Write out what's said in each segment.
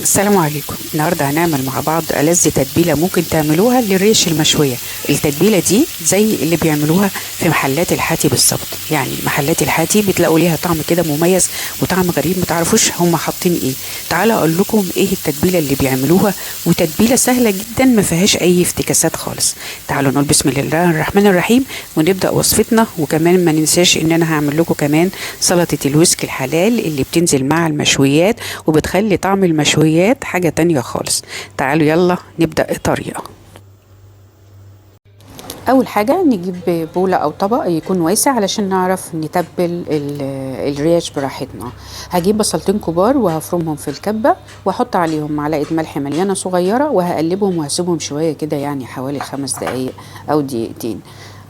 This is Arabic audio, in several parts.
السلام عليكم. النهارده هنعمل مع بعض ألذ تتبيله ممكن تعملوها للريش المشويه. التتبيله دي زي اللي بيعملوها في محلات الحاتي بالظبط. يعني محلات الحاتي بتلاقوا ليها طعم كده مميز وطعم غريب، ما تعرفوش هم حاطين ايه. تعالوا اقول لكم ايه التتبيله اللي بيعملوها، وتتبيله سهله جدا ما فيهاش اي افتكاسات خالص. تعالوا نقول بسم الله الرحمن الرحيم ونبدا وصفتنا. وكمان ما ننساش ان انا هعمل لكم كمان سلطه الويسك الحلال اللي بتنزل مع المشويات وبتخلي طعم المشويات حاجة تانية خالص. تعالوا يلا نبدأ الطريقة. أول حاجة نجيب بولة أو طبق يكون واسع علشان نعرف نتبل الريش براحتنا. هجيب بصلتين كبار وهفرمهم في الكبة وأحط عليهم معلقة ملح مليانة صغيرة وهقلبهم وهسيبهم شوية كده، يعني حوالي 5 دقايق أو دقيقتين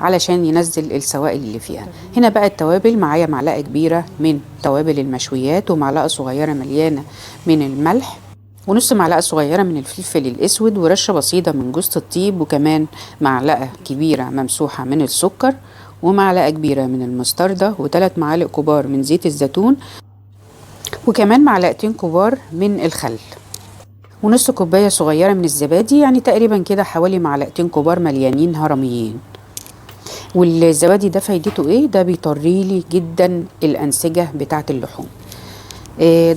علشان ينزل السوائل اللي فيها. هنا بقى التوابل معايا معلقة كبيرة من توابل المشويات، ومعلقة صغيرة مليانة من الملح، ونص معلقة صغيرة من الفلفل الأسود، ورشة بسيطة من جوز الطيب، وكمان معلقة كبيرة ممسوحة من السكر، ومعلقة كبيرة من المستردة، و3 معالق كبار من زيت الزيتون، وكمان معلقتين كبار من الخل، ونص كوباية صغيرة من الزبادي، يعني تقريبا كده حوالي معلقتين كبار مليانين هرميين. والزبادي ده فايدته ايه؟ ده بيطريلي جدا الأنسجة بتاعة اللحوم.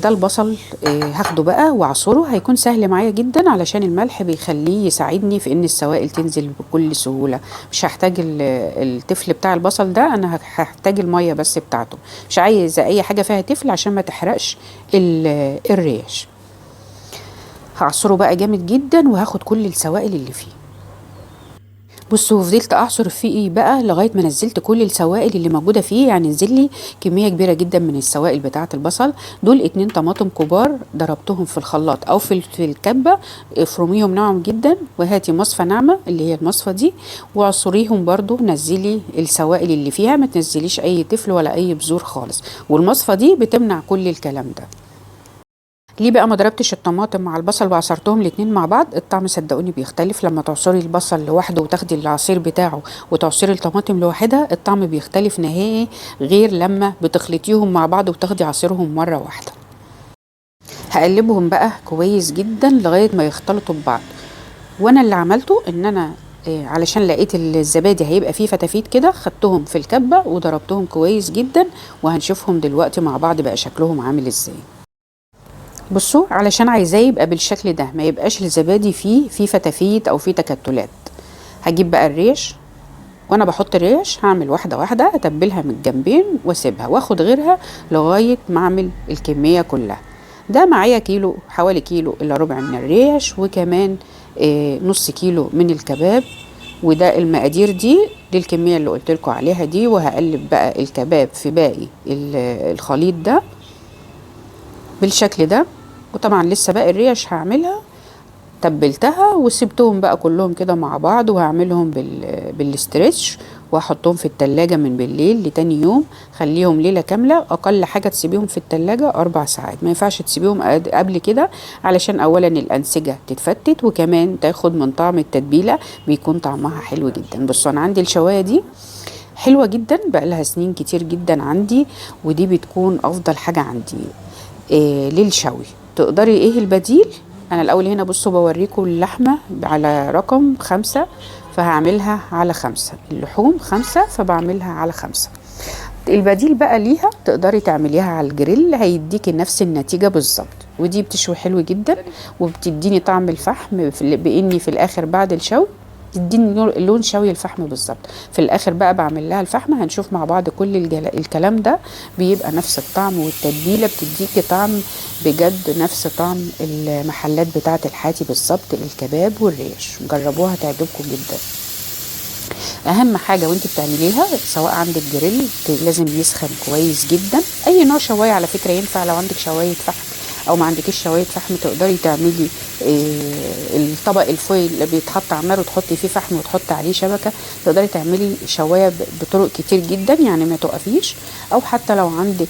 ده البصل هاخده بقى واعصره، هيكون سهل معايا جدا علشان الملح بيخليه يساعدني في ان السوائل تنزل بكل سهولة. مش هحتاج التفل بتاع البصل ده، انا هحتاج المية بس بتاعته. مش عايزة اي حاجة فيها تفل عشان ما تحرقش الريش. هعصره بقى جامد جدا وهاخد كل السوائل اللي فيه. بصوا، فضلت اعصر فيه بقى لغايه ما نزلت كل السوائل اللي موجوده فيه، يعني نزل لي كميه كبيره جدا من السوائل بتاعه البصل. دول 2 طماطم كبار ضربتهم في الخلاط او في الكبه. افرميهم ناعم جدا، وهاتي مصفى ناعمه اللي هي المصفى دي وعصريهم برضو. نزلي السوائل اللي فيها، ما تنزليش اي تفل ولا اي بذور خالص، والمصفى دي بتمنع كل الكلام ده. ليه بقى ما ضربتش الطماطم مع البصل وعصرتهم الاتنين مع بعض؟ الطعم صدقوني بيختلف لما تعصري البصل لوحده وتاخدي العصير بتاعه وتعصري الطماطم لوحدها. الطعم بيختلف نهائي غير لما بتخلطيهم مع بعض وتاخدي عصيرهم مرة واحدة. هقلبهم بقى كويس جدا لغاية ما يختلطوا ببعض. وانا اللي عملته ان انا علشان لقيت الزبادي هيبقى فيه فتافيت كده، خدتهم في الكبة وضربتهم كويس جدا، وهنشوفهم دلوقتي مع بعض بقى شكلهم عامل ازاي. بصوا، علشان عايزاه يبقى بالشكل ده، ما يبقاش الزبادي فيه فتافيت او فيه تكتلات. هجيب بقى الريش، وانا بحط الريش هعمل واحده واحده، اتبلها من الجنبين واسيبها واخد غيرها لغايه ما اعمل الكميه كلها. ده معايا كيلو، حوالي كيلو الا ربع من الريش، وكمان نص كيلو من الكباب. وده المقادير دي للكميه اللي قلت لكم عليها دي. وهقلب بقى الكباب في باقي الخليط ده بالشكل ده. وطبعا لسه باقي الريش هعملها، تبلتها وسبتهم بقى كلهم كده مع بعض، وهعملهم بالاسترتش وهحطهم في التلاجة من بالليل لتاني يوم. خليهم ليلة كاملة، اقل حاجة تسيبيهم في التلاجة 4 ساعات. ما ينفعش تسيبيهم قبل كده، علشان اولا الانسجة تتفتت، وكمان تاخد من طعم التتبيلة، بيكون طعمها حلو جدا. بصوا، انا عندي الشواية دي حلوة جدا، بقى لها سنين كتير جدا عندي، ودي بتكون افضل حاجة عندي للشوي. تقدري ايه البديل؟ انا الاول هنا بصوا بوريكم اللحمة على رقم 5، فهعملها على 5. اللحوم 5 فبعملها على 5. البديل بقى ليها تقدري تعمليها على الجريل، هيديكي نفس النتيجة بالظبط. ودي بتشوي حلو جدا وبتديني طعم الفحم، باني في الاخر بعد الشوي تديني لون شوي الفحم بالظبط. في الاخر بقى بعمل لها الفحم. هنشوف مع بعض كل الكلام ده بيبقى نفس الطعم، والتتبيله بتديكي طعم بجد نفس طعم المحلات بتاعه الحاتي بالظبط. الكباب والريش جربوها تعجبكم جدا. اهم حاجه وانت بتعمليها، سواء عندك جريل لازم يسخن كويس جدا. اي نوع شوايه على فكره ينفع. لو عندك شوايه فحم او ما عندكيش شوايه فحم، تقدري تعملي الطبق الفويل اللي بيتحط على النار وتحطي فيه فحم وتحطي عليه شبكه. تقدري تعملي شوايه بطرق كتير جدا، يعني ما توقفيش. او حتى لو عندك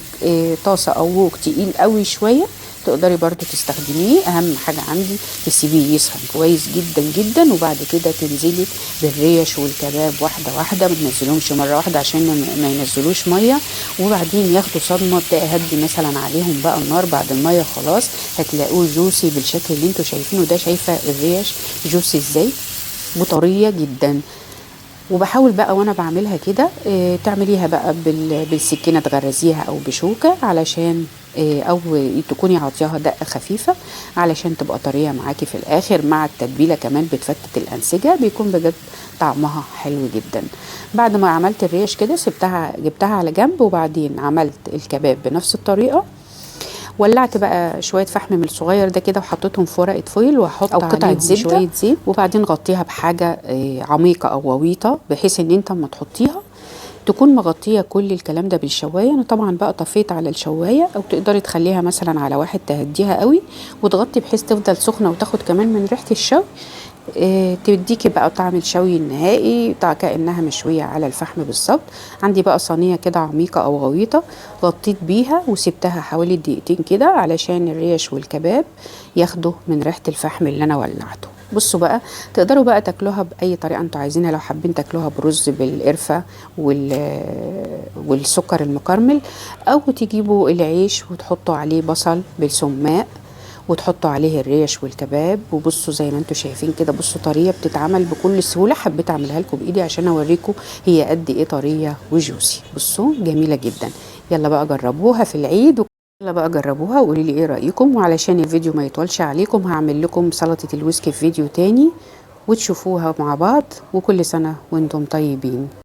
طاسه او ووك تقيل قوي شويه، تقدري برضو تستخدميه. اهم حاجة عندي تسيبيه يسخن كويس جدا جدا، وبعد كده تنزلي بالريش والكباب واحدة واحدة، ما تنزلهمش مرة واحدة عشان ما ينزلوش مية، وبعدين ياخدوا صدمة. ابدأي هدي مثلا عليهم بقى النار بعد المية خلاص، هتلاقوه جوسي بالشكل اللي انتوا شايفينه ده. شايفة الريش جوسي ازاي وطرية جدا. وبحاول بقى وانا بعملها كده تعمليها بقى بالسكينه، تغرزيها او بشوكه علشان او تكوني عاطياها دقه خفيفه علشان تبقى طريه معاكي في الاخر. مع التتبيله كمان بتفتت الانسجه، بيكون بجد طعمها حلو جدا. بعد ما عملت الريش كده جبتها على جنب، وبعدين عملت الكباب بنفس الطريقه. ولعت بقى شويه فحم من الصغير ده كده، وحطيتهم في ورقه فويل، واحط او قطعه زبده شويه زيت، وبعدين غطيها بحاجه عميقه او غويطه، بحيث ان انت اما تحطيها تكون مغطيه كل الكلام ده بالشوايه. انا طبعا بقى طفيت على الشوايه، او تقدري تخليها مثلا على واحد تهديها قوي وتغطي بحيث تفضل سخنه وتاخد كمان من ريحه الشوي. تديكي بقى طعم الشوي النهائي، كأنها مشوية على الفحم بالظبط. عندي بقى صينية كده عميقة أو غويطة، غطيت بيها وسبتها حوالي دقيقتين كده علشان الريش والكباب ياخدوا من ريحة الفحم اللي أنا ولعته. بصوا بقى، تقدروا بقى تاكلوها بأي طريقة انتوا عايزينها. لو حابين تاكلوها برز بالقرفة والسكر المكرمل، أو تجيبوا العيش وتحطوا عليه بصل بالسماق وتحطوا عليه الريش والكباب. وبصوا زي ما انتوا شايفين كده، بصوا طريه بتتعمل بكل سهوله. حبيت اعملها لكم بايدي عشان اوريكم هي قد ايه طريه وجوسي. بصوا جميله جدا. يلا بقى جربوها في العيد، يلا بقى جربوها وقولي لي ايه رايكم. وعلشان الفيديو ما يطولش عليكم هعمل لكم سلطه الويسكي في فيديو تاني وتشوفوها مع بعض. وكل سنه وانتم طيبين.